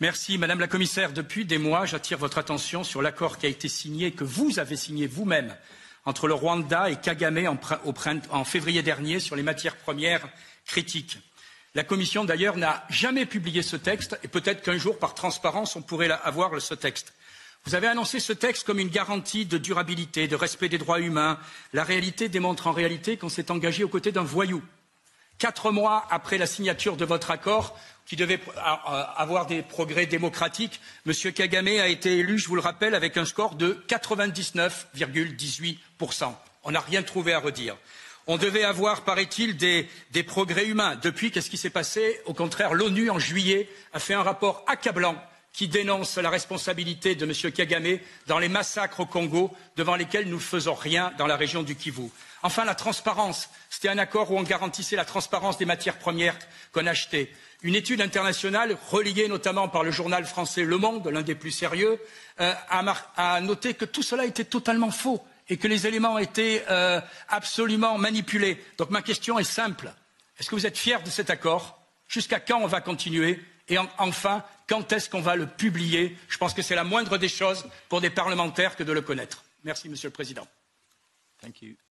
Merci, Madame la Commissaire. Depuis des mois, j'attire votre attention sur l'accord qui a été signé, que vous avez signé vous-même, entre le Rwanda et Kagame en février dernier sur les matières premières critiques. La Commission, d'ailleurs, n'a jamais publié ce texte et peut-être qu'un jour, par transparence, on pourrait avoir ce texte. Vous avez annoncé ce texte comme une garantie de durabilité, de respect des droits humains. La réalité démontre en réalité qu'on s'est engagé aux côtés d'un voyou. 4 mois après la signature de votre accord, qui devait avoir des progrès démocratiques, M. Kagame a été élu, je vous le rappelle, avec un score de 99,18%. On n'a rien trouvé à redire. On devait avoir, paraît-il, des progrès humains. Depuis, qu'est-ce qui s'est passé? Au contraire, l'ONU, en juillet, a fait un rapport accablant qui dénonce la responsabilité de M. Kagame dans les massacres au Congo, devant lesquels nous ne faisons rien dans la région du Kivu. Enfin, la transparence. C'était un accord où on garantissait la transparence des matières premières qu'on achetait. Une étude internationale, relayée notamment par le journal français Le Monde, l'un des plus sérieux, a noté que tout cela était totalement faux et que les éléments étaient absolument manipulés. Donc ma question est simple. Est-ce que vous êtes fiers de cet accord? Jusqu'à quand on va continuer? Et enfin, quand est-ce qu'on va le publier? Je pense que c'est la moindre des choses pour des parlementaires que de le connaître. Merci, Monsieur le Président.